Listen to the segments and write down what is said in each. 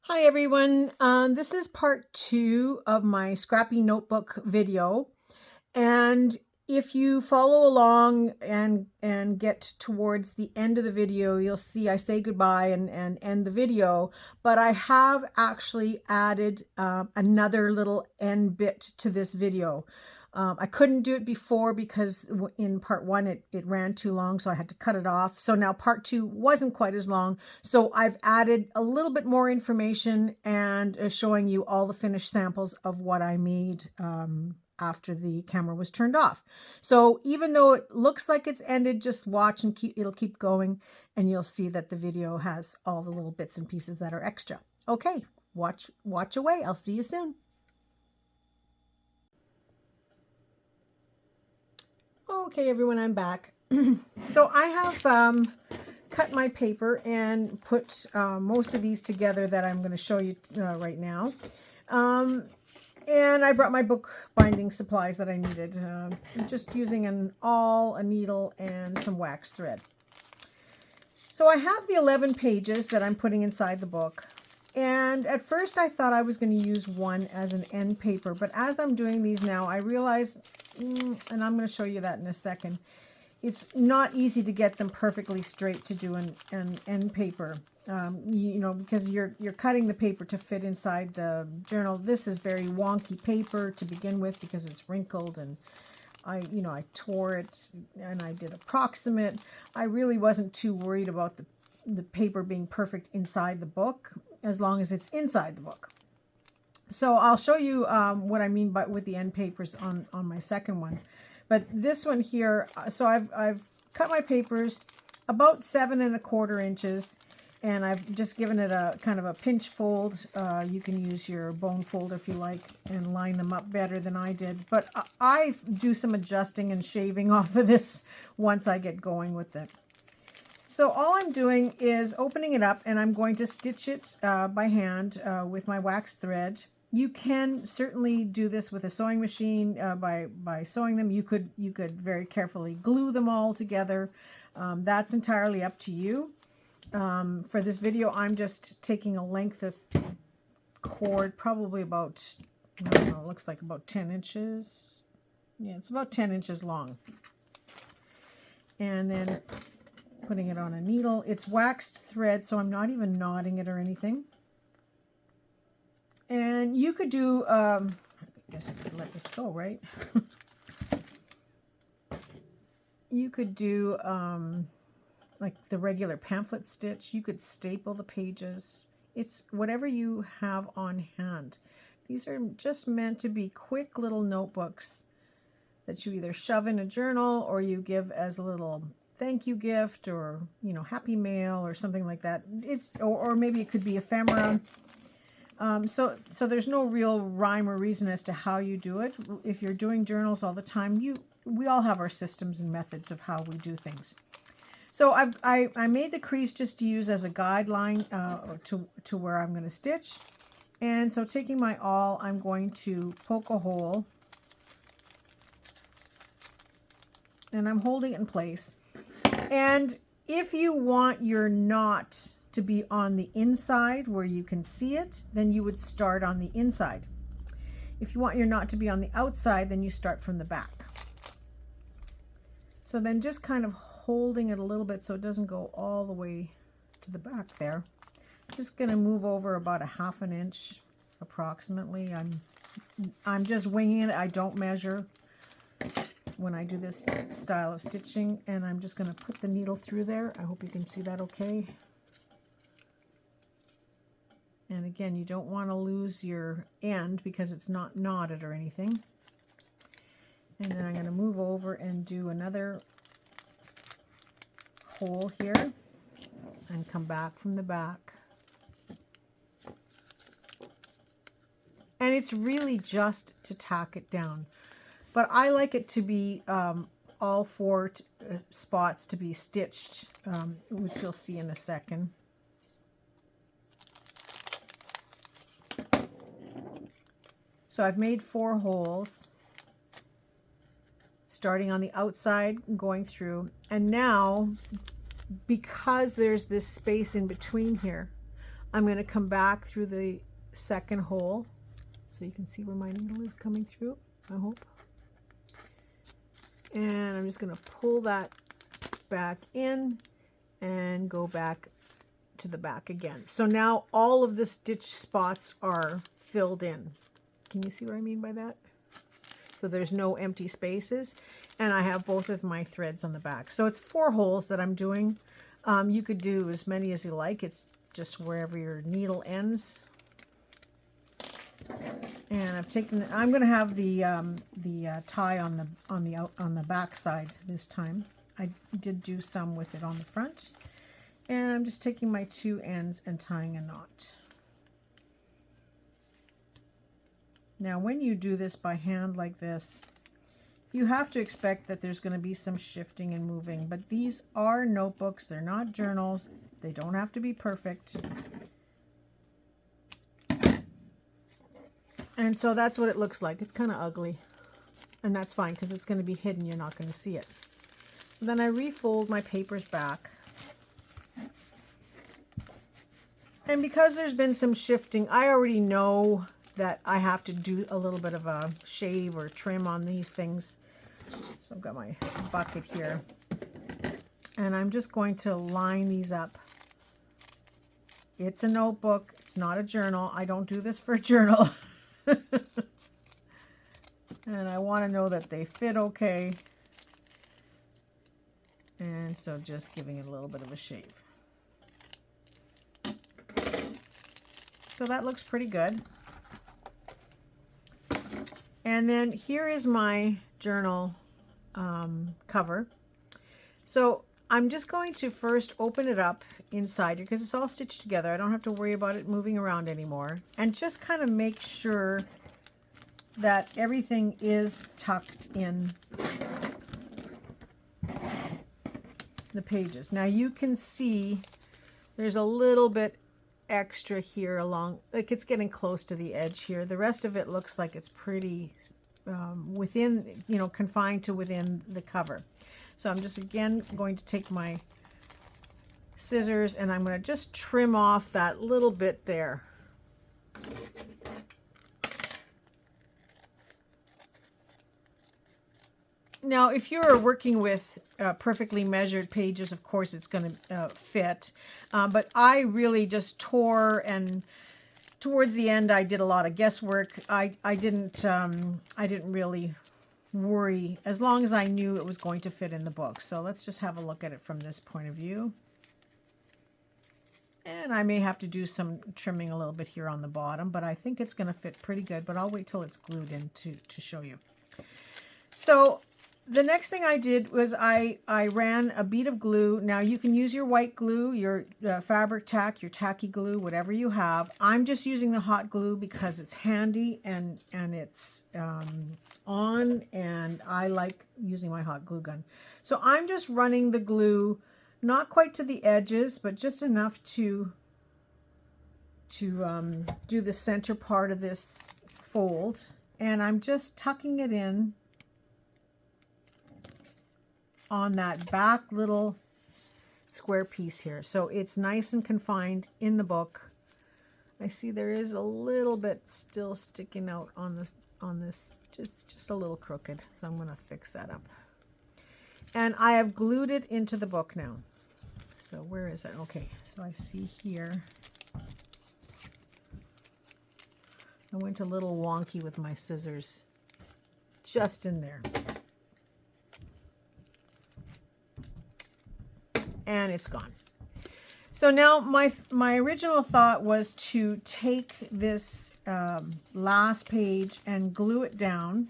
Hi everyone, this is part 2 of my Scrappy notebook video, and if you follow along and get towards the end of the video, you'll see I say goodbye and end the video, but I have actually added another little end bit to this video. I couldn't do it before because in part 1 it ran too long, so I had to cut it off. So now part 2 wasn't quite as long, so I've added a little bit more information and showing you all the finished samples of what I made after the camera was turned off. So even though it looks like it's ended, just watch and it'll keep going, and you'll see that the video has all the little bits and pieces that are extra. Okay, watch away. I'll see you soon. Okay, everyone, I'm back. So I have cut my paper and put most of these together that I'm going to show you right now. And I brought my book binding supplies that I needed, just using a needle and some wax thread. So I have the 11 pages that I'm putting inside the book. And at first I thought I was going to use one as an end paper, but as I'm doing these now, I realize, and I'm going to show you that in a second, it's not easy to get them perfectly straight to do an end paper. You know, because you're cutting the paper to fit inside the journal. This is very wonky paper to begin with because it's wrinkled, and I tore it and I did approximate. I really wasn't too worried about the paper being perfect inside the book, as long as it's inside the book. So I'll show you what I mean with the end papers on my second one. But this one here, so I've cut my papers about 7 1/4 inches, and I've just given it a kind of a pinch fold. You can use your bone fold if you like and line them up better than I did. But I do some adjusting and shaving off of this once I get going with it. So all I'm doing is opening it up, and I'm going to stitch it by hand with my wax thread. You can certainly do this with a sewing machine by sewing them. You could very carefully glue them all together. That's entirely up to you. For this video, I'm just taking a length of cord, probably about, I don't know, it looks like about 10 inches. Yeah, it's about 10 inches long. And then putting it on a needle. It's waxed thread, so I'm not even knotting it or anything. And you could do, I guess I could let this go, right? You could do like the regular pamphlet stitch. You could staple the pages. It's whatever you have on hand. These are just meant to be quick little notebooks that you either shove in a journal or you give as a little thank you gift, or happy mail or something like that. Or maybe it could be ephemera. So there's no real rhyme or reason as to how you do it. If you're doing journals all the time, we all have our systems and methods of how we do things. So I made the crease just to use as a guideline to where I'm going to stitch. And so taking my awl, I'm going to poke a hole, and I'm holding it in place. And if you want your knot to be on the inside where you can see it, then you would start on the inside. If you want your knot to be on the outside, then you start from the back. So then just kind of holding it a little bit so it doesn't go all the way to the back there. Just going to move over about 1/2 inch approximately. I'm just winging it. I don't measure when I do this style of stitching, and I'm just going to put the needle through there. I hope you can see that okay. And again, you don't want to lose your end because it's not knotted or anything. And then I'm going to move over and do another hole here and come back from the back. And it's really just to tack it down. But I like it to be all 4 spots to be stitched, which you'll see in a second. So I've made 4 holes, starting on the outside, going through. And now, because there's this space in between here, I'm going to come back through the second hole so you can see where my needle is coming through, I hope. And I'm just going to pull that back in and go back to the back again. So now all of the stitch spots are filled in. Can you see what I mean by that? So there's no empty spaces, and I have both of my threads on the back. So it's 4 holes that I'm doing. You could do as many as you like. It's just wherever your needle ends. And I've taken. I'm going to have the tie on the back side this time. I did do some with it on the front, and I'm just taking my 2 ends and tying a knot. Now, when you do this by hand like this, you have to expect that there's going to be some shifting and moving. But these are notebooks; they're not journals. They don't have to be perfect. And so that's what it looks like. It's kind of ugly. And that's fine because it's going to be hidden. You're not going to see it. So then I refold my papers back. And because there's been some shifting, I already know that I have to do a little bit of a shave or trim on these things. So I've got my bucket here. And I'm just going to line these up. It's a notebook. It's not a journal. I don't do this for a journal. And I want to know that they fit okay. And so just giving it a little bit of a shave. So that looks pretty good. And then here is my journal cover. So I'm just going to first open it up inside here because it's all stitched together. I don't have to worry about it moving around anymore. And just kind of make sure that everything is tucked in the pages. Now you can see there's a little bit extra here along, like it's getting close to the edge here. The rest of it looks like it's pretty within, you know, confined to within the cover. So I'm just again going to take my scissors and I'm going to just trim off that little bit there. Now, if you're working with perfectly measured pages, of course it's going to fit. But I really just tore, and towards the end I did a lot of guesswork. I didn't really worry as long as I knew it was going to fit in the book. So let's just have a look at it from this point of view. And I may have to do some trimming a little bit here on the bottom, but I think it's going to fit pretty good. But I'll wait till it's glued in to show you. So the next thing I did was I ran a bead of glue. Now you can use your white glue, your fabric tack, your tacky glue, whatever you have. I'm just using the hot glue because it's handy and it's on, and I like using my hot glue gun. So I'm just running the glue, not quite to the edges, but just enough to do the center part of this fold. And I'm just tucking it in on that back little square piece here. So it's nice and confined in the book. I see there is a little bit still sticking out on this, just a little crooked. So I'm going to fix that up. And I have glued it into the book now. So where is it? Okay, so I see here. I went a little wonky with my scissors just in there. And it's gone. So now my original thought was to take this last page and glue it down.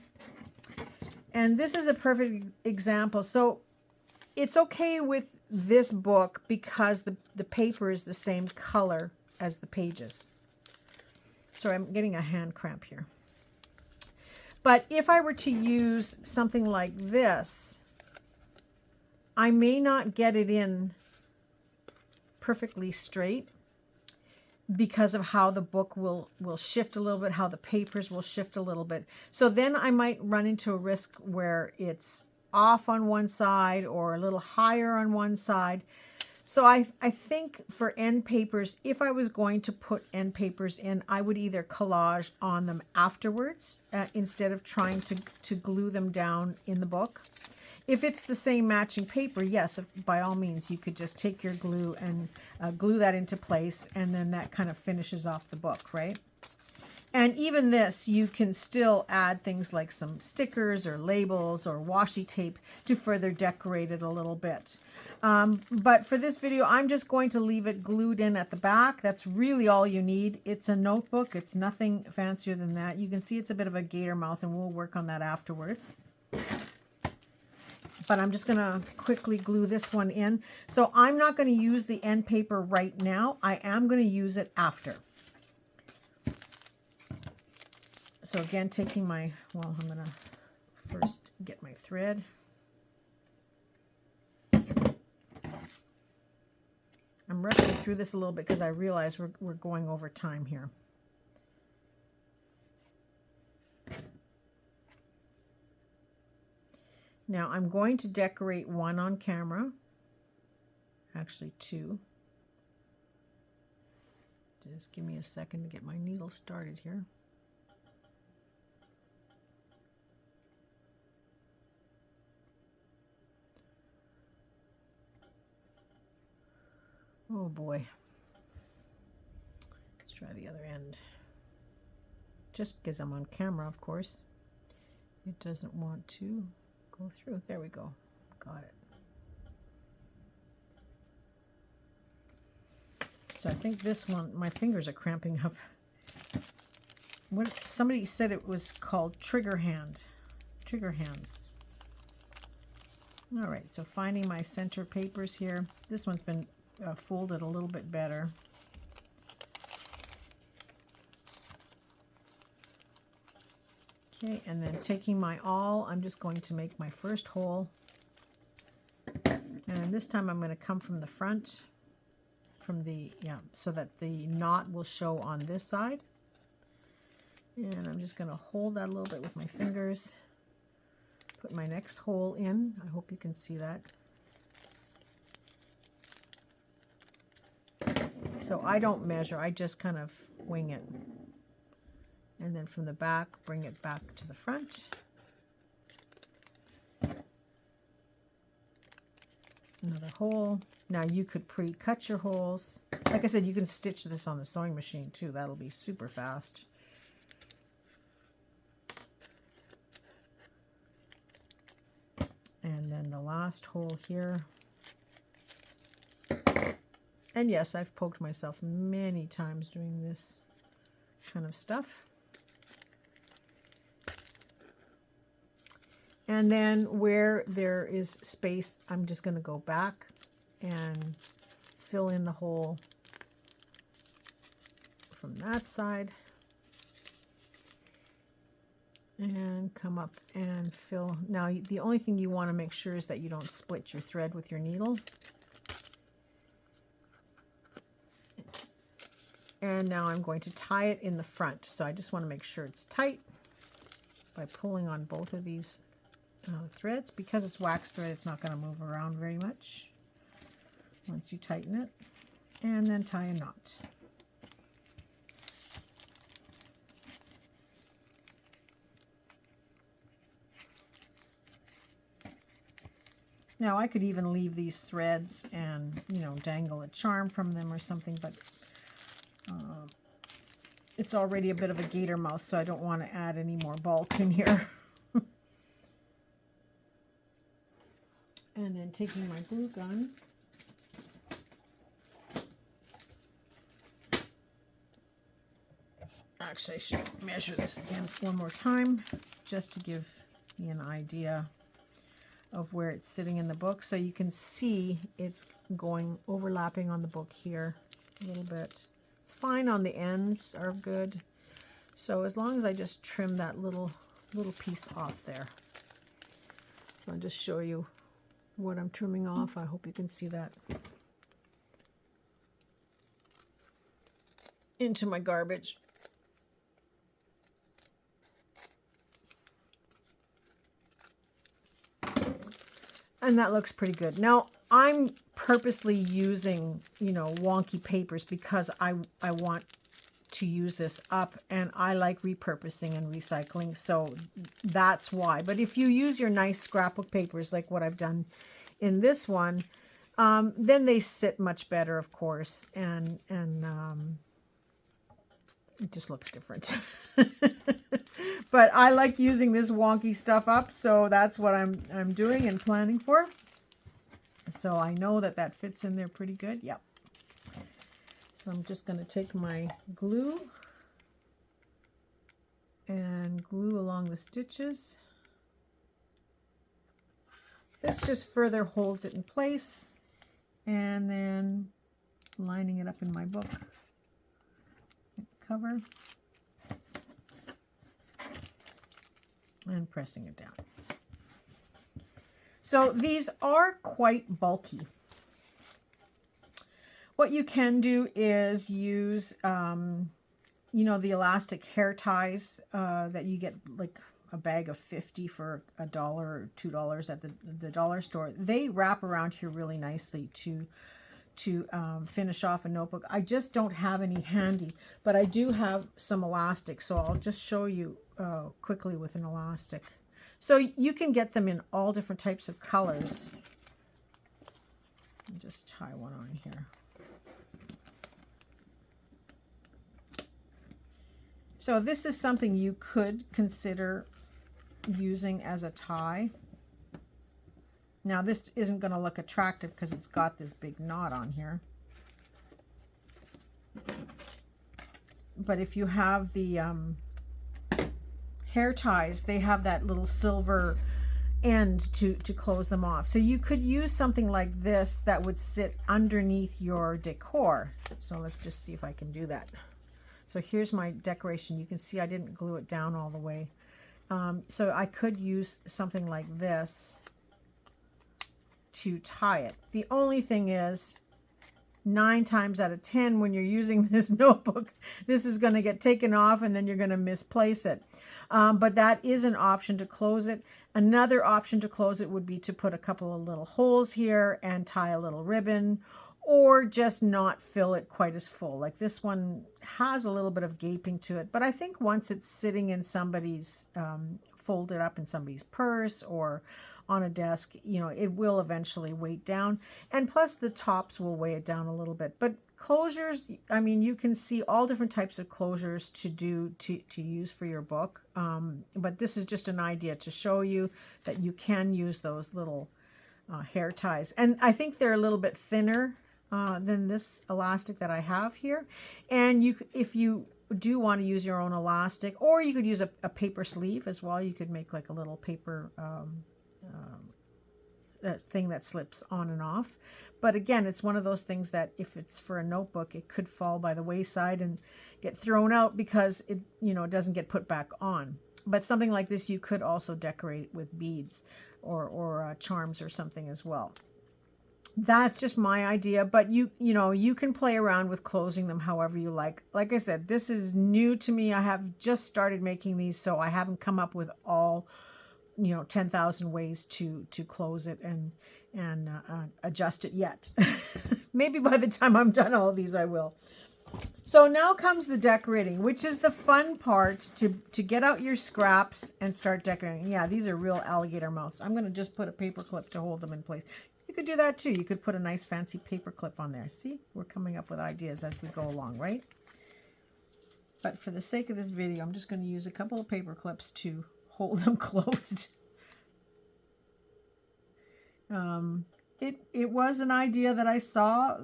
And this is a perfect example. So it's okay with this book because the paper is the same color as the pages. Sorry, I'm getting a hand cramp here. But if I were to use something like this, I may not get it in perfectly straight because of how the book will shift a little bit, how the papers will shift a little bit. So then I might run into a risk where it's off on one side or a little higher on one side. So I think for end papers, if I was going to put end papers in, I would either collage on them afterwards instead of trying to glue them down in the book. If it's the same matching paper, yes, by all means, you could just take your glue and glue that into place, and then that kind of finishes off the book, right? And even this, you can still add things like some stickers or labels or washi tape to further decorate it a little bit. But for this video, I'm just going to leave it glued in at the back. That's really all you need. It's a notebook. It's nothing fancier than that. You can see it's a bit of a gator mouth, and we'll work on that afterwards. But I'm just going to quickly glue this one in. So I'm not going to use the end paper right now. I am going to use it after. So again, taking my, well, I'm going to first get my thread. I'm rushing through this a little bit because I realize we're going over time here. Now I'm going to decorate one on camera, actually two. Just give me a second to get my needle started here. Oh boy. Let's try the other end. Just because I'm on camera, of course, it doesn't want to go through. There we go. Got it. So I think this one, my fingers are cramping up. What somebody said it was called trigger hands. All right, so finding my center papers here. This one's been folded a little bit better. Okay, and then taking my awl, I'm just going to make my first hole. And this time I'm going to come from the front, from the, so that the knot will show on this side. And I'm just going to hold that a little bit with my fingers. Put my next hole in. I hope you can see that. So I don't measure, I just kind of wing it. And then from the back, bring it back to the front. Another hole. Now you could pre-cut your holes. Like I said, you can stitch this on the sewing machine too. That'll be super fast. And then the last hole here. And yes, I've poked myself many times doing this kind of stuff. And then where there is space, I'm just going to go back and fill in the hole from that side. And come up and fill. Now, the only thing you want to make sure is that you don't split your thread with your needle. And now I'm going to tie it in the front. So I just want to make sure it's tight by pulling on both of these threads. Because it's wax thread, it's not going to move around very much once you tighten it. And then tie a knot. Now I could even leave these threads and, dangle a charm from them or something, but it's already a bit of a gator mouth, so I don't want to add any more bulk in here. And then taking my glue gun, actually I should measure this again one more time just to give you an idea of where it's sitting in the book. So you can see it's overlapping on the book here a little bit. It's fine on the ends, are good. So as long as I just trim that little piece off there. So I'll just show you what I'm trimming off. I hope you can see that. Into my garbage. And that looks pretty good. Now, I'm purposely using, you know, wonky papers because I want to use this up, and I like repurposing and recycling, so that's why. But if you use your nice scrapbook papers like what I've done in this one, then they sit much better, of course, and it just looks different. But I like using this wonky stuff up, so that's what I'm doing and planning for. So I know that that fits in there pretty good. Yep. So I'm just going to take my glue and glue along the stitches. This just further holds it in place, and then lining it up in my book cover and pressing it down. So these are quite bulky. What you can do is use, you know, the elastic hair ties that you get like a bag of 50 for $1 or $2 at the dollar store. They wrap around here really nicely to finish off a notebook. I just don't have any handy, but I do have some elastic, so I'll just show you quickly with an elastic. So you can get them in all different types of colors. I'll just tie one on here. So this is something you could consider using as a tie. Now this isn't going to look attractive because it's got this big knot on here. But if you have the hair ties, they have that little silver end to close them off. So you could use something like this that would sit underneath your decor. So let's just see if I can do that. So here's my decoration. You can see I didn't glue it down all the way. So I could use something like this to tie it. The only thing is, 9 times out of 10 when you're using this notebook, this is going to get taken off and then you're going to misplace it. But that is an option to close it. Another option to close it would be to put a couple of little holes here and tie a little ribbon, or just not fill it quite as full. Like this one has a little bit of gaping to it, but I think once it's sitting in somebody's, folded up in somebody's purse or on a desk, you know, it will eventually weight down. And plus the tops will weigh it down a little bit. But closures, I mean, you can see all different types of closures to use for your book. But this is just an idea to show you that you can use those little hair ties. And I think they're a little bit thinner than this elastic that I have here. And you, if you do want to use your own elastic, or you could use a paper sleeve as well. You could make like a little paper that thing that slips on and off. But again, it's one of those things that if it's for a notebook, it could fall by the wayside and get thrown out because it, you know, doesn't get put back on. But something like this, you could also decorate with beads or charms or something as well. That's just my idea, but you know, you can play around with closing them however you like. Like I said, this is new to me. I have just started making these, so I haven't come up with all, you know, 10,000 ways to close it and adjust it yet. Maybe by the time I'm done all of these, I will. So now comes the decorating, which is the fun part, to get out your scraps and start decorating. Yeah, these are real alligator mouths. I'm going to just put a paper clip to hold them in place. You could do that too. You could put a nice fancy paper clip on there. See, we're coming up with ideas as we go along, right? But for the sake of this video, I'm just going to use a couple of paper clips to hold them closed. It was an idea that I saw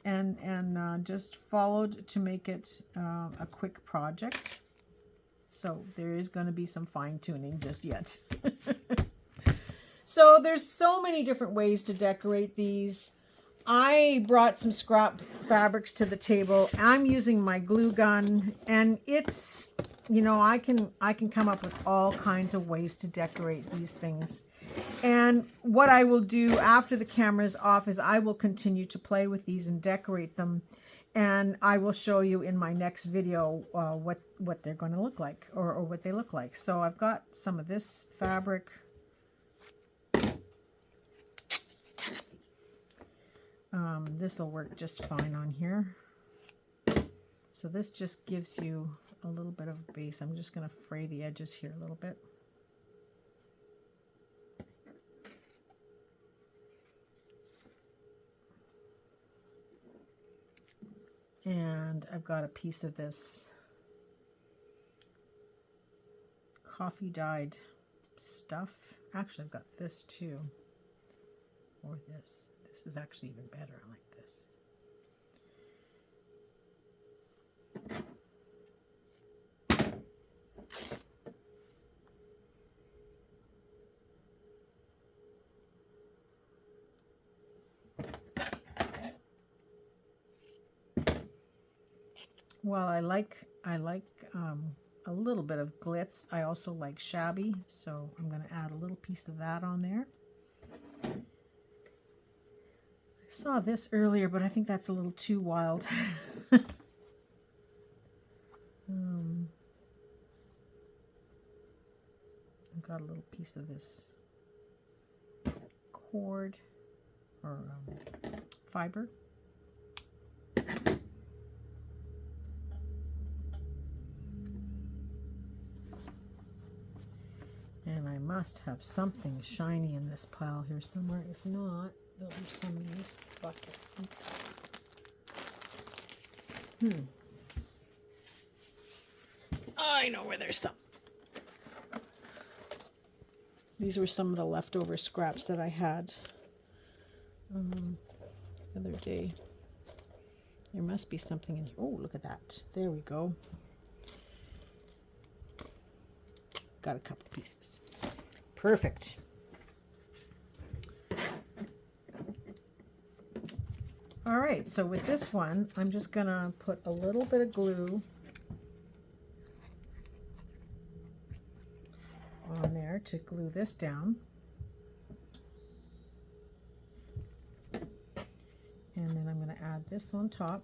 and just followed to make it a quick project. So there is going to be some fine-tuning just yet. So there's so many different ways to decorate these. I brought some scrap fabrics to the table. I'm using my glue gun, and it's, you know, I can come up with all kinds of ways to decorate these things. And what I will do after the camera is off is I will continue to play with these and decorate them. And I will show you in my next video what they're going to look like, or what they look like. So I've got some of this fabric. This will work just fine on here. So this just gives you a little bit of base. I'm just going to fray the edges here a little bit. And I've got a piece of this coffee dyed stuff. Actually, I've got this too. Or this. This is actually even better. I like this. Well, I like a little bit of glitz. I also like shabby, so I'm going to add a little piece of that on there. I saw this earlier, but I think that's a little too wild. I've got a little piece of this cord or fiber. And I must have something shiny in this pile here somewhere. If not, there'll be some in this bucket. I know where there's some. These were some of the leftover scraps that I had the other day. There must be something in here. Oh, look at that. There we go. Got a couple pieces. Perfect. All right, so with this one, I'm just gonna put a little bit of glue on there to glue this down. And then I'm gonna add this on top.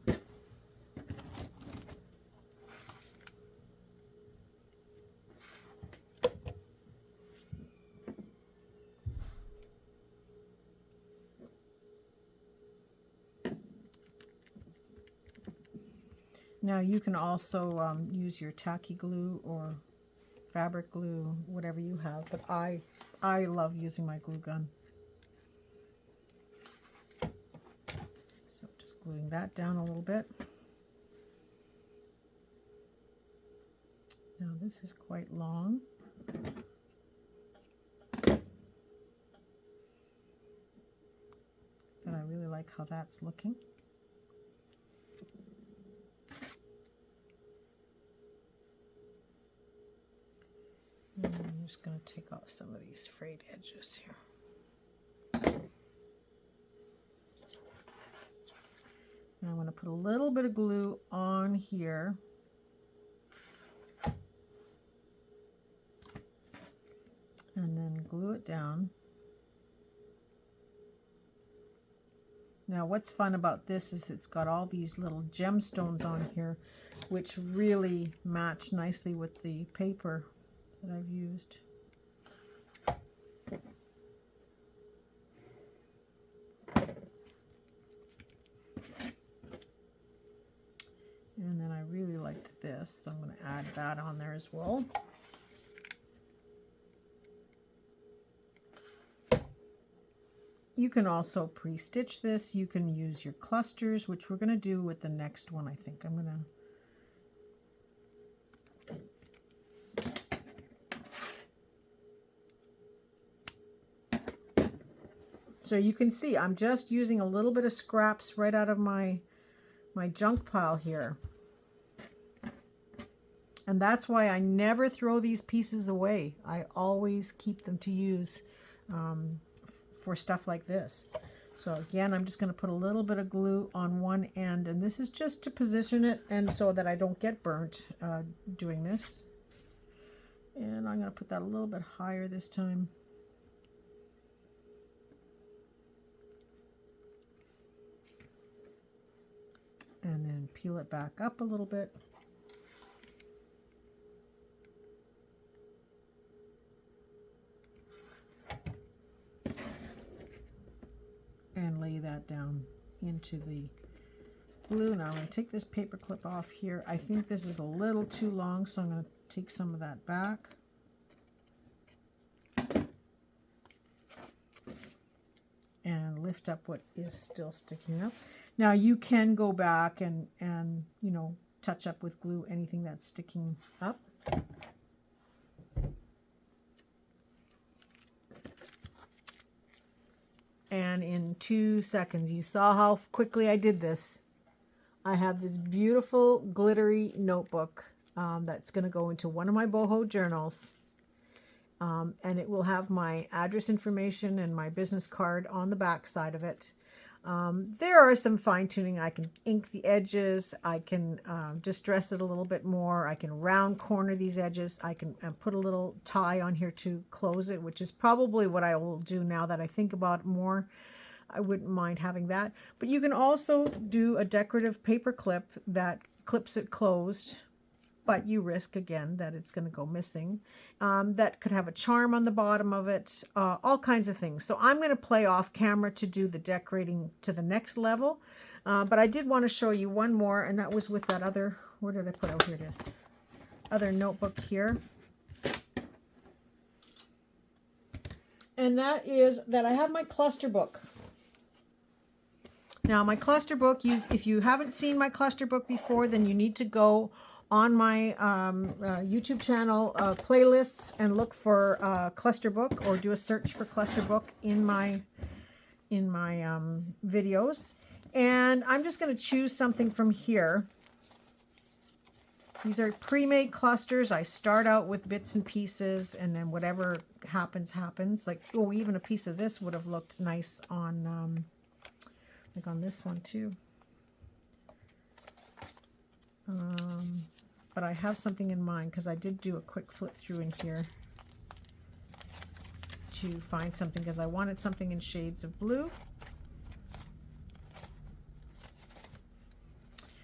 Now you can also use your tacky glue or fabric glue, whatever you have, but I love using my glue gun. So just gluing that down a little bit. Now this is quite long. But I really like how that's looking. And I'm just going to take off some of these frayed edges here. Now I'm going to put a little bit of glue on here. And then glue it down. Now what's fun about this is it's got all these little gemstones on here, which really match nicely with the paper that I've used. And then I really liked this, so I'm going to add that on there as well. You can also pre-stitch this. You can use your clusters, which we're going to do with the next one, I think. I'm going to So you can see I'm just using a little bit of scraps right out of my junk pile here. And that's why I never throw these pieces away. I always keep them to use for stuff like this. So again, I'm just going to put a little bit of glue on one end, and this is just to position it and so that I don't get burnt doing this. And I'm going to put that a little bit higher this time. And then peel it back up a little bit. And lay that down into the glue. Now I'm going to take this paper clip off here. I think this is a little too long, so I'm going to take some of that back. And lift up what is still sticking up. Now you can go back and you know, touch up with glue anything that's sticking up. And in 2 seconds, you saw how quickly I did this. I have this beautiful glittery notebook that's going to go into one of my boho journals. And it will have my address information and my business card on the back side of it. There are some fine tuning. I can ink the edges. I can distress it a little bit more. I can round corner these edges. I can put a little tie on here to close it, which is probably what I will do now that I think about it more. I wouldn't mind having that. But you can also do a decorative paper clip that clips it closed, but you risk again that it's going to go missing. That could have a charm on the bottom of it, all kinds of things. So I'm going to play off camera to do the decorating to the next level. But I did want to show you one more, and that was with that other, where did I put, oh, here it is, other notebook here. And that is that I have my cluster book. Now my cluster book, if you haven't seen my cluster book before, then you need to go on my YouTube channel playlists and look for cluster book, or do a search for cluster book in my videos. And I'm just going to choose something from here. These are pre-made clusters. I start out with bits and pieces, and then whatever happens, happens. Like, oh, even a piece of this would have looked nice on, like on this one too. But I have something in mind because I did do a quick flip through in here to find something, because I wanted something in shades of blue.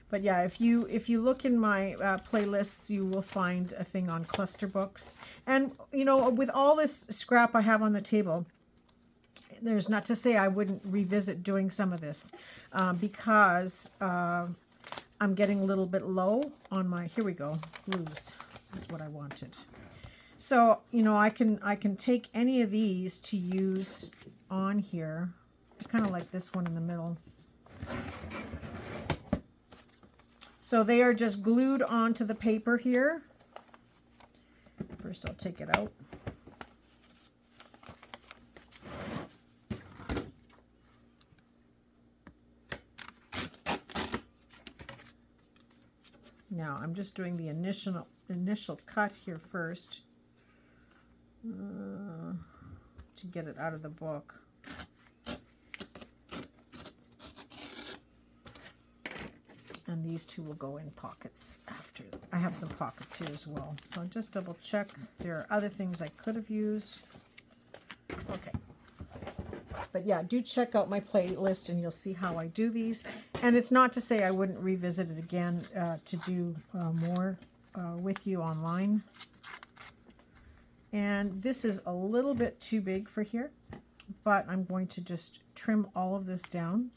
But yeah, if you look in my playlists, you will find a thing on cluster books. And you know, with all this scrap I have on the table, there's not to say I wouldn't revisit doing some of this, because I'm getting a little bit low on my, here we go, glues is what I wanted. So, you know, I can take any of these to use on here. I kind of like this one in the middle. So they are just glued onto the paper here. First I'll take it out. Now I'm just doing the initial cut here first to get it out of the book. And these two will go in pockets after. I have some pockets here as well. So just double check. There are other things I could have used. Okay. But yeah, do check out my playlist and you'll see how I do these. And it's not to say I wouldn't revisit it again to do more with you online. And this is a little bit too big for here, but I'm going to just trim all of this down.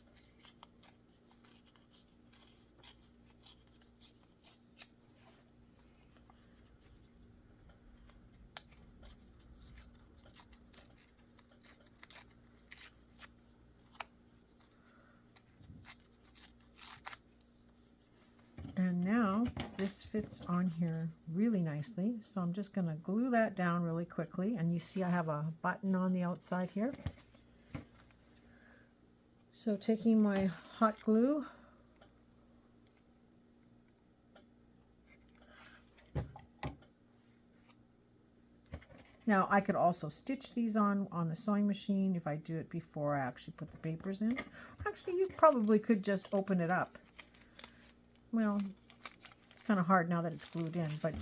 And now this fits on here really nicely. So I'm just going to glue that down really quickly. And you see I have a button on the outside here. So taking my hot glue, now I could also stitch these on the sewing machine if I do it before I actually put the papers in. Actually, you probably could just open it up. Well, it's kind of hard now that it's glued in, but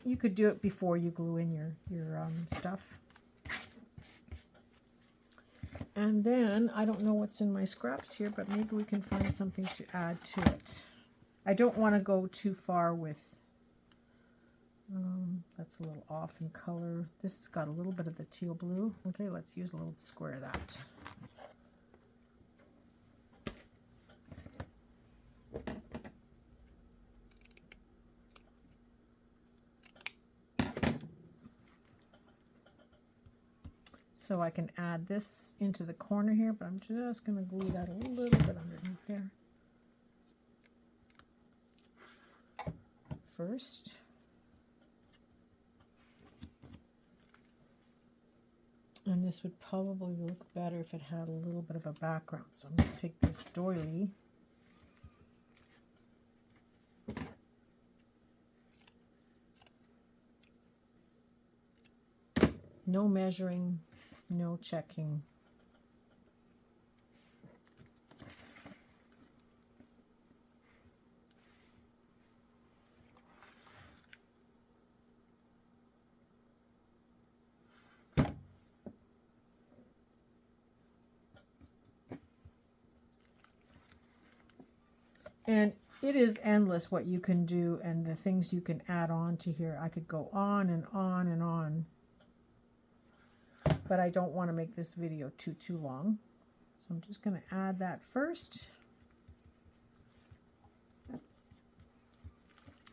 you could do it before you glue in your stuff. And then, I don't know what's in my scraps here, but maybe we can find something to add to it. I don't want to go too far with, that's a little off in color. This has got a little bit of the teal blue. Okay, let's use a little square of that. So I can add this into the corner here, but I'm just going to glue that a little bit underneath there first. And this would probably look better if it had a little bit of a background. So I'm going to take this doily. No measuring, no checking. And it is endless what you can do and the things you can add on to here. I could go on and on and on, but I don't want to make this video too long. So I'm just going to add that first.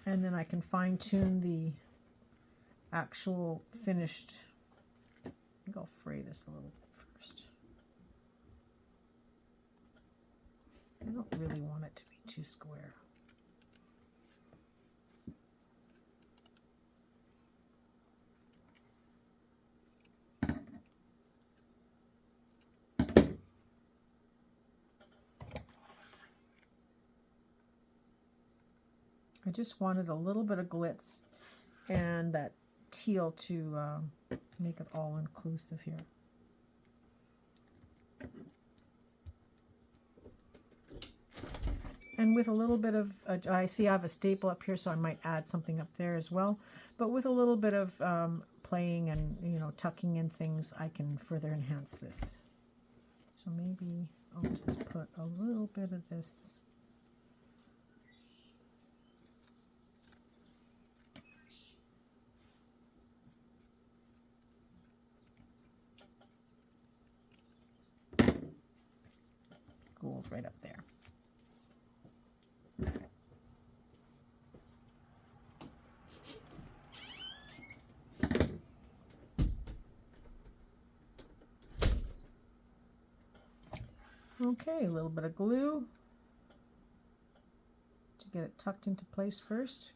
And then I can fine tune the actual finished. I think I'll fray this a little bit first. I don't really want it to be too square. I just wanted a little bit of glitz and that teal to make it all inclusive here. And with a little bit of, I see I have a staple up here, so I might add something up there as well. But with a little bit of playing and, you know, tucking in things, I can further enhance this. So maybe I'll just put a little bit of this. Gold right up there. Okay, a little bit of glue to get it tucked into place first.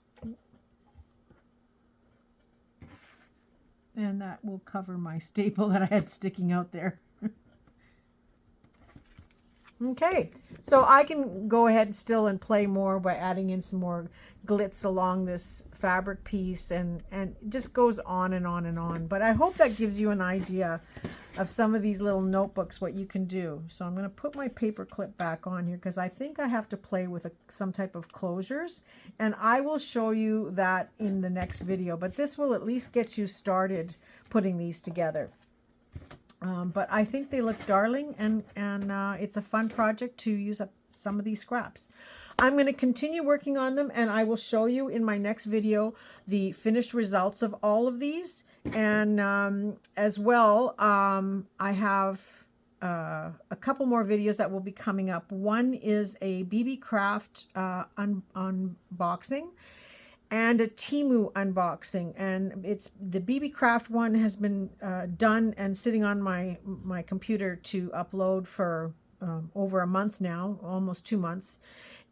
And that will cover my staple that I had sticking out there. Okay, so I can go ahead still and play more by adding in some more glitz along this fabric piece, and it just goes on and on and on. But I hope that gives you an idea of some of these little notebooks, what you can do. So I'm going to put my paper clip back on here because I think I have to play with some type of closures, and I will show you that in the next video. But this will at least get you started putting these together. But I think they look darling, and it's a fun project to use up some of these scraps. I'm going to continue working on them, and I will show you in my next video the finished results of all of these. And as well, I have a couple more videos that will be coming up. One is a BB Craft unboxing and a Temu unboxing, and it's the BB Craft one has been done and sitting on my computer to upload for over a month now, almost 2 months.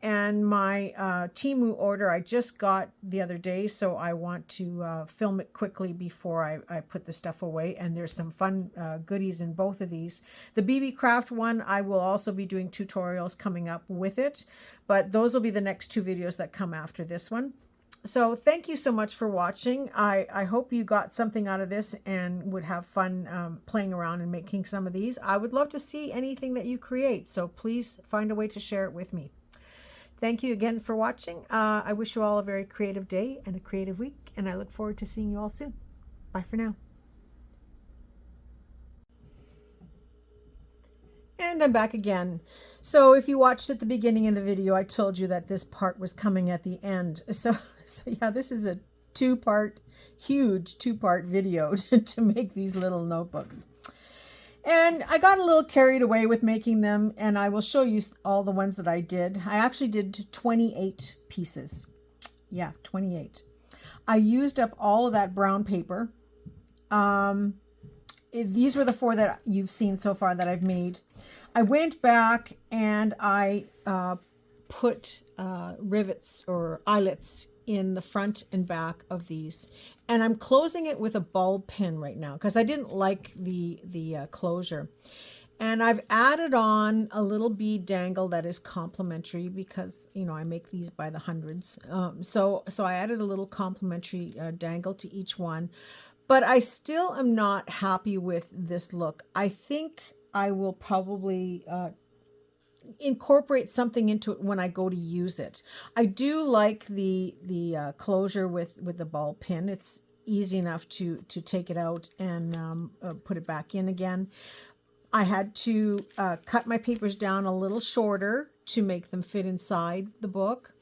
And my Temu order I just got the other day, so I want to film it quickly before I put the stuff away. And there's some fun goodies in both of these. The BB Craft one, I will also be doing tutorials coming up with it, but those will be the next 2 videos that come after this one. So thank you so much for watching. I hope you got something out of this and would have fun playing around and making some of these. I would love to see anything that you create, so please find a way to share it with me. Thank you again for watching. I wish you all a very creative day and a creative week, and I look forward to seeing you all soon. Bye for now. And I'm back again. So if you watched at the beginning of the video, I told you that this part was coming at the end. So yeah, this is a huge two-part video to make these little notebooks. And I got a little carried away with making them, and I will show you all the ones that I did. I actually did 28 pieces. Yeah, 28. I used up all of that brown paper. these were the 4 that you've seen so far that I've made. I went back and I put rivets or eyelets in the front and back of these, and I'm closing it with a ball pin right now because I didn't like the closure. And I've added on a little bead dangle that is complimentary because, you know, I make these by the hundreds. So I added a little complimentary dangle to each one, but I still am not happy with this look. I think I will probably incorporate something into it when I go to use it. I do like the closure with the ball pin. It's easy enough to take it out and put it back in again. I had to cut my papers down a little shorter to make them fit inside the book.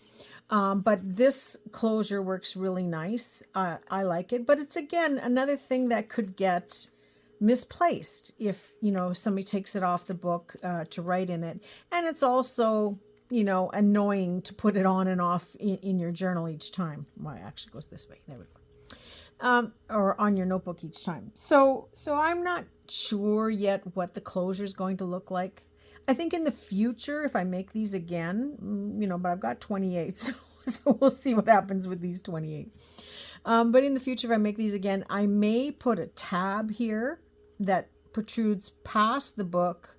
But this closure works really nice. I like it, but it's again another thing that could get misplaced if, you know, somebody takes it off the book to write in it. And it's also, you know, annoying to put it on and off in your journal each time. Well, it actually goes this way. There we go. Or on your notebook each time. So I'm not sure yet what the closure is going to look like. I think in the future, if I make these again, you know, but I've got 28, so we'll see what happens with these 28. But in the future, if I make these again, I may put a tab here that protrudes past the book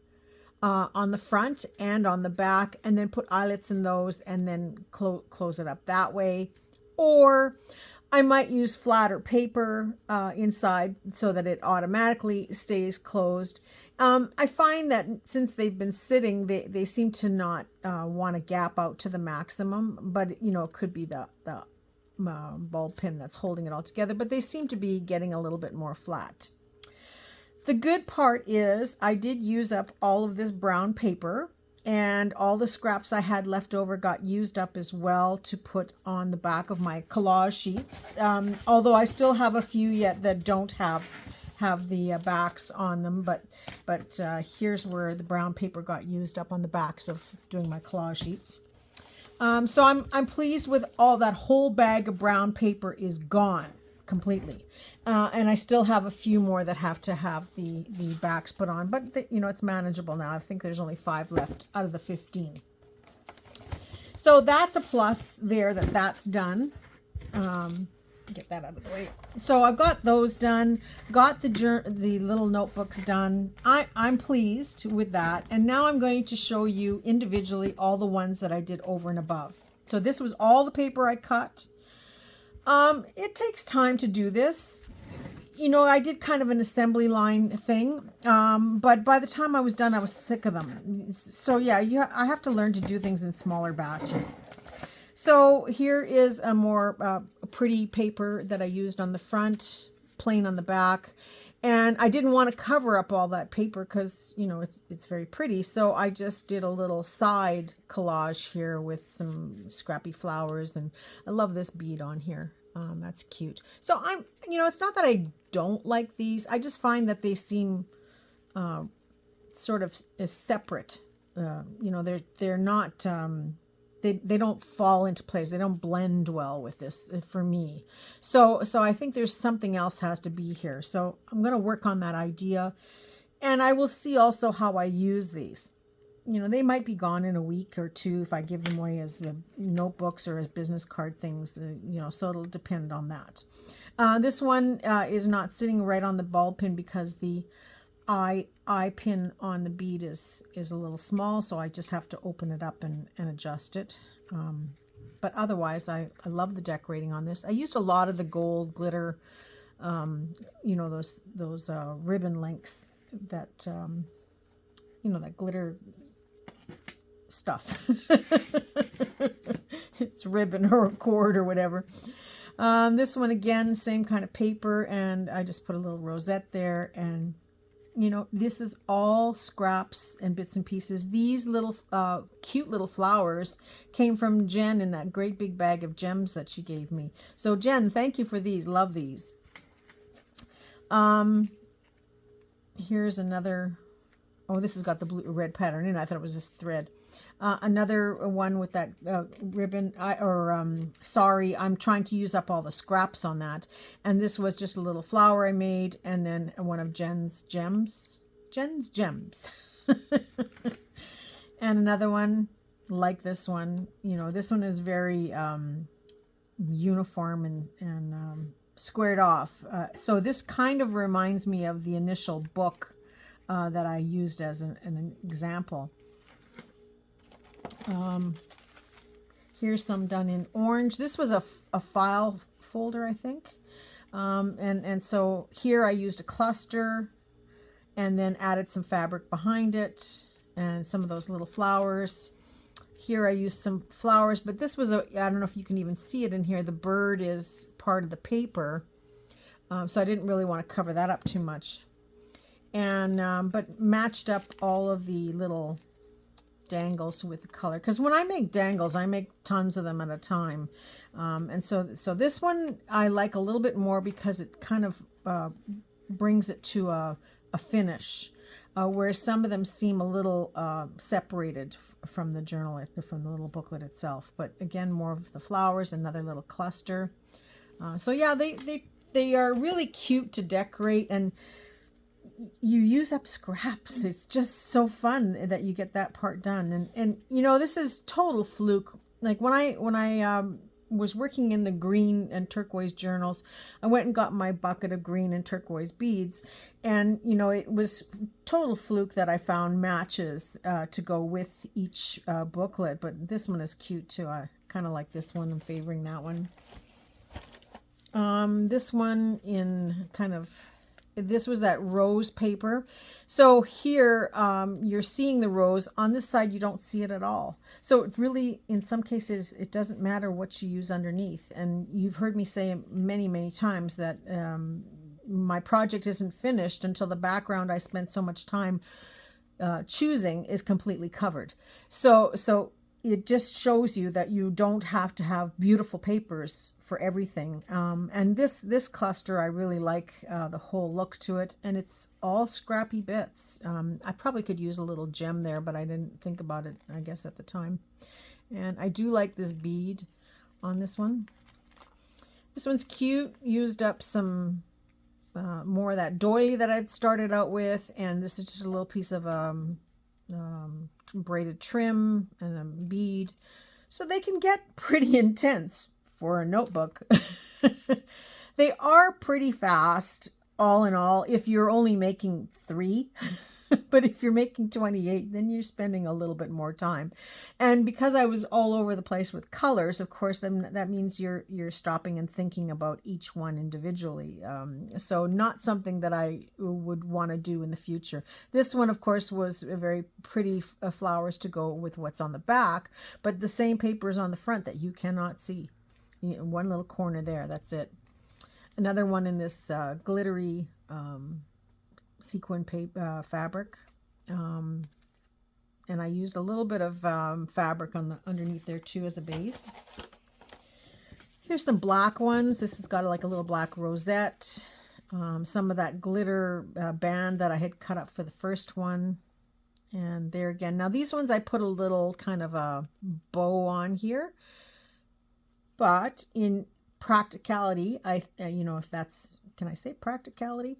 on the front and on the back, and then put eyelets in those and then close it up that way. Or I might use flatter paper inside so that it automatically stays closed. I find that since they've been sitting, they seem to not want to gap out to the maximum, but, you know, it could be the ball pin that's holding it all together, but they seem to be getting a little bit more flat. The good part is I did use up all of this brown paper, and all the scraps I had left over got used up as well to put on the back of my collage sheets. Although I still have a few yet that don't have the backs on them, but here's where the brown paper got used up on the backs of doing my collage sheets. So I'm pleased with all that. Whole bag of brown paper is gone completely. And I still have a few more that have to have the backs put on, but you know, it's manageable now. I think there's only 5 left out of the 15. So that's a plus there that's done. Get that out of the way. So I've got those done, got the little notebooks done. I'm pleased with that. And now I'm going to show you individually all the ones that I did over and above. So this was all the paper I cut. It takes time to do this. You know, I did kind of an assembly line thing, but by the time I was done, I was sick of them. So yeah, I have to learn to do things in smaller batches. So here is a more pretty paper that I used on the front, plain on the back. And I didn't want to cover up all that paper because, you know, it's very pretty. So I just did a little side collage here with some scrappy flowers. And I love this bead on here. That's cute. So you know, it's not that I don't like these. I just find that they seem sort of as separate. You know, they're not... They don't fall into place. They don't blend well with this for me. So I think there's something else has to be here. So I'm going to work on that idea, and I will see also how I use these. You know, they might be gone in a week or two if I give them away as notebooks or as business card things, you know, so it'll depend on that. This one is not sitting right on the ball pin because the eye pin on the bead is a little small, so I just have to open it up and adjust it. But otherwise, I love the decorating on this. I used a lot of the gold glitter, you know, those ribbon links that, you know, that glitter stuff. It's ribbon or a cord or whatever. This one, again, same kind of paper, and I just put a little rosette there, and you know, this is all scraps and bits and pieces. These little cute little flowers came from Jen in that great big bag of gems that she gave me. So Jen, thank you for these. Love these. Here's another. Oh, this has got the blue red pattern in it. I thought it was just thread. Another one with that ribbon, sorry, I'm trying to use up all the scraps on that. And this was just a little flower I made, and then one of Jen's gems. And another one like this one. You know, this one is very uniform and squared off. So this kind of reminds me of the initial book that I used as an example. Here's some done in orange. This was a file folder, I think. And so here I used a cluster and then added some fabric behind it and some of those little flowers. Here I used some flowers, but this was I don't know if you can even see it in here. The bird is part of the paper. So I didn't really want to cover that up too much. And, but matched up all of the little dangles with the color, because when I make dangles I make tons of them at a time, and so this one I like a little bit more because it kind of brings it to a finish, whereas some of them seem a little separated from the journal, from the little booklet itself. But again, more of the flowers, another little cluster. So yeah, they are really cute to decorate, and you use up scraps. It's just so fun that you get that part done. And you know, this is total fluke. Like when I was working in the green and turquoise journals, I went and got my bucket of green and turquoise beads, and you know, it was total fluke that I found matches to go with each booklet. But this one is cute too. I kind of like this one. I'm favoring that one. This one in kind of, this was that rose paper. So here you're seeing the rose. On this side you don't see it at all. So it really, in some cases, it doesn't matter what you use underneath. And you've heard me say many times that my project isn't finished until the background I spent so much time choosing is completely covered. So it just shows you that you don't have to have beautiful papers for everything. And this cluster, I really like the whole look to it, and it's all scrappy bits. I probably could use a little gem there, but I didn't think about it, I guess, at the time. And I do like this bead on this one. This one's cute. Used up some more of that doily that I'd started out with, and this is just a little piece of braided trim and a bead. So they can get pretty intense for a notebook. They are pretty fast, all in all, if you're only making 3. But if you're making 28, then you're spending a little bit more time. And because I was all over the place with colors, of course, then that means you're stopping and thinking about each one individually. So not something that I would want to do in the future. This one, of course, was a very pretty flowers to go with what's on the back, but the same paper is on the front that you cannot see. One little corner there, that's it. Another one in this glittery sequin paper fabric, and I used a little bit of fabric on the underneath there too as a base. Here's some black ones. This has got like a little black rosette, some of that glitter band that I had cut up for the first one, and there again. Now these ones I put a little kind of a bow on here, but in practicality, you know, if that's, can I say practicality?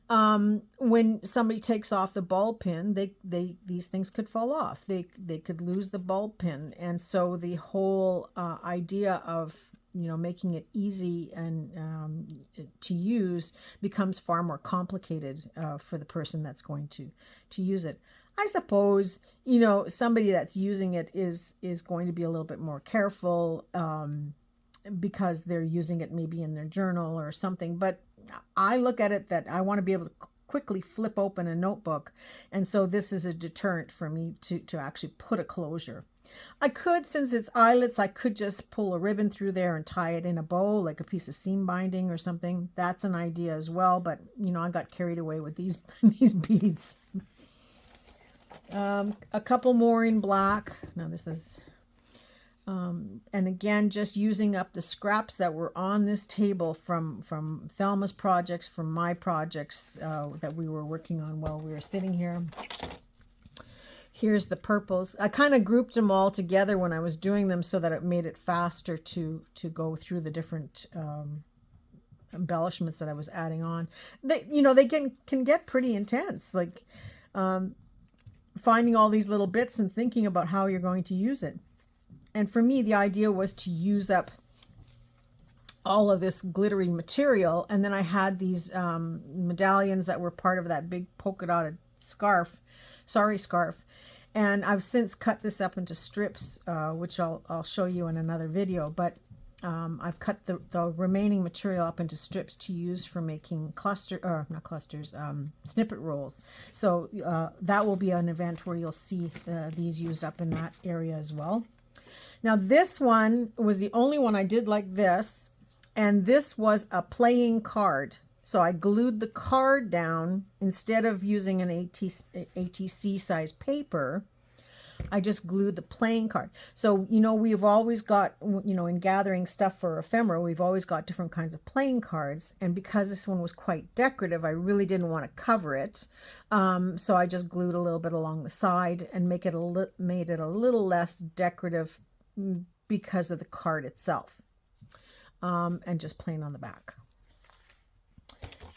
When somebody takes off the ball pin, these things could fall off. They could lose the ball pin, and so the whole idea of, you know, making it easy and to use becomes far more complicated for the person that's going to use it. I suppose, you know, somebody that's using it is going to be a little bit more careful because they're using it maybe in their journal or something. But I look at it that I want to be able to quickly flip open a notebook. And so this is a deterrent for me to actually put a closure. I could, since it's eyelets, I could just pull a ribbon through there and tie it in a bow, like a piece of seam binding or something. That's an idea as well. But, you know, I got carried away with these beads. A couple more in black. Now this is... and again, just using up the scraps that were on this table from Thelma's projects, from my projects that we were working on while we were sitting here. Here's the purples. I kind of grouped them all together when I was doing them so that it made it faster to go through the different embellishments that I was adding on. They can get pretty intense, like finding all these little bits and thinking about how you're going to use it. And for me, the idea was to use up all of this glittery material, and then I had these medallions that were part of that big polka dotted scarf, and I've since cut this up into strips, which I'll show you in another video, but I've cut the remaining material up into strips to use for making snippet rolls. So that will be an event where you'll see these used up in that area as well. Now this one was the only one I did like this, and this was a playing card. So I glued the card down instead of using an ATC size paper. I just glued the playing card. So, we've always got, in gathering stuff for ephemera, we've always got different kinds of playing cards. And because this one was quite decorative, I really didn't want to cover it. So I just glued a little bit along the side and made it a little less decorative because of the card itself. And just plain on the back.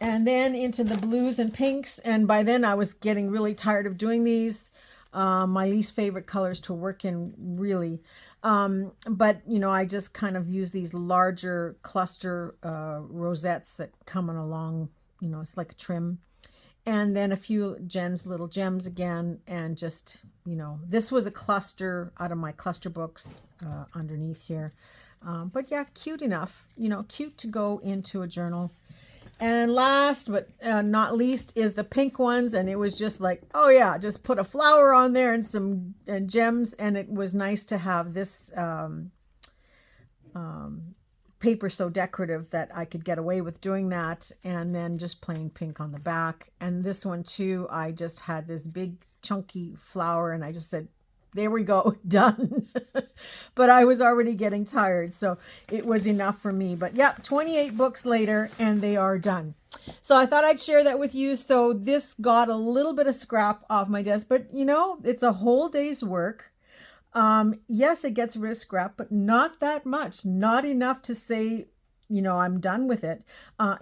And then into the blues and pinks. And by then I was getting really tired of doing these. My least favorite colors to work in, really. But, I just kind of use these larger cluster rosettes that come on along, it's like a trim. And then a few little gems again. And just, this was a cluster out of my cluster books underneath here. But yeah, cute enough, cute to go into a journal. And last but not least is the pink ones. And it was just like, oh yeah, just put a flower on there and some gems. And it was nice to have this paper so decorative that I could get away with doing that. And then just plain pink on the back. And this one too, I just had this big chunky flower and I just said, there we go, done. But I was already getting tired, so it was enough for me. But yeah, 28 books later, and they are done. So I thought I'd share that with you. So this got a little bit of scrap off my desk, but it's a whole day's work. Yes, it gets rid of scrap, but not that much. Not enough to say, I'm done with it.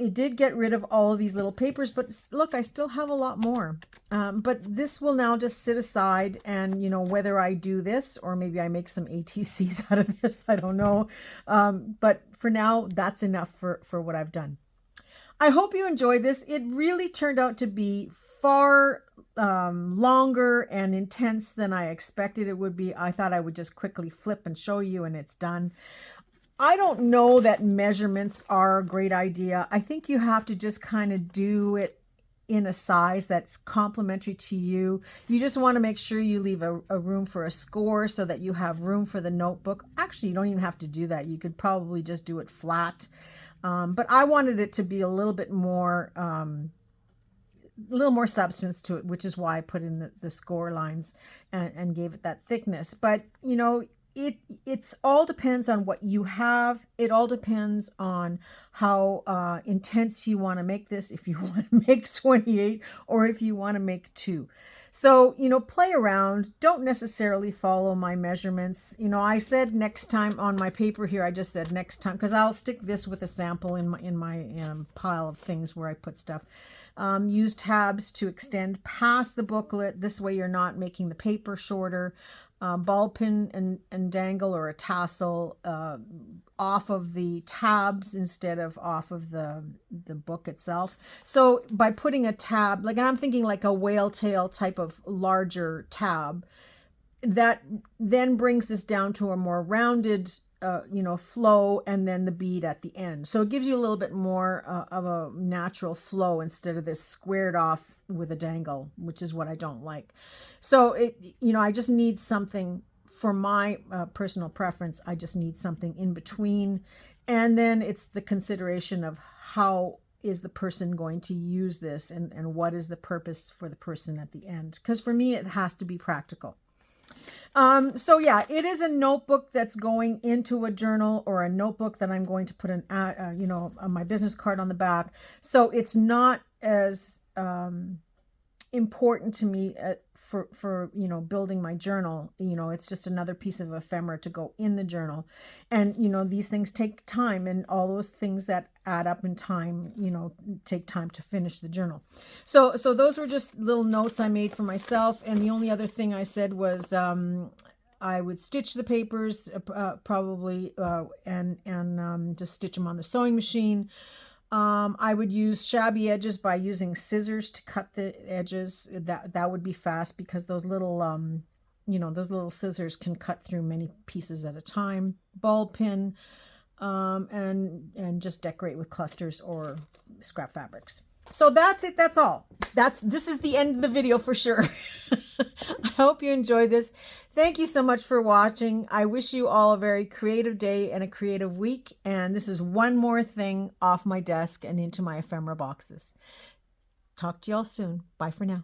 It did get rid of all of these little papers, but look, I still have a lot more. But this will now just sit aside and, whether I do this or maybe I make some ATCs out of this, I don't know. But for now, that's enough for what I've done. I hope you enjoyed this. It really turned out to be far longer and intense than I expected it would be. I thought I would just quickly flip and show you and it's done. I don't know that measurements are a great idea. I think you have to just kind of do it in a size that's complementary to you. You just want to make sure you leave a room for a score so that you have room for the notebook. Actually, you don't even have to do that. You could probably just do it flat. But I wanted it to be a little bit more, substance to it, which is why I put in the score lines and gave it that thickness. But, it's all depends on what you have. It all depends on how intense you want to make this, if you want to make 28 or if you want to make 2. So, play around. Don't necessarily follow my measurements. I said next time on my paper here, I just said next time, because I'll stick this with a sample in my pile of things where I put stuff. Use tabs to extend past the booklet. This way you're not making the paper shorter. Ball pin and dangle or a tassel off of the tabs instead of off of the book itself. So by putting a tab, like I'm thinking like a whale tail type of larger tab, that then brings this down to a more rounded flow, and then the bead at the end. So it gives you a little bit more of a natural flow instead of this squared off with a dangle, which is what I don't like. So I just need something for my personal preference. I just need something in between. And then it's the consideration of how is the person going to use this and what is the purpose for the person at the end. Because for me, it has to be practical. So yeah, it is a notebook that's going into a journal, or a notebook that I'm going to put my business card on the back. So it's not as important to me for you know, building my journal. You know, it's just another piece of ephemera to go in the journal. And you know, these things take time, and all those things that add up in time, you know, take time to finish the journal. So those were just little notes I made for myself. And the only other thing I said was I would stitch the papers probably and just stitch them on the sewing machine. I would use shabby edges by using scissors to cut the edges. That would be fast, because those little you know, those little scissors can cut through many pieces at a time. Ball pin, and just decorate with clusters or scrap fabrics. So that's it. That's all. This is the end of the video for sure. I hope you enjoyed this. Thank you so much for watching. I wish you all a very creative day and a creative week. And this is one more thing off my desk and into my ephemera boxes. Talk to y'all soon. Bye for now.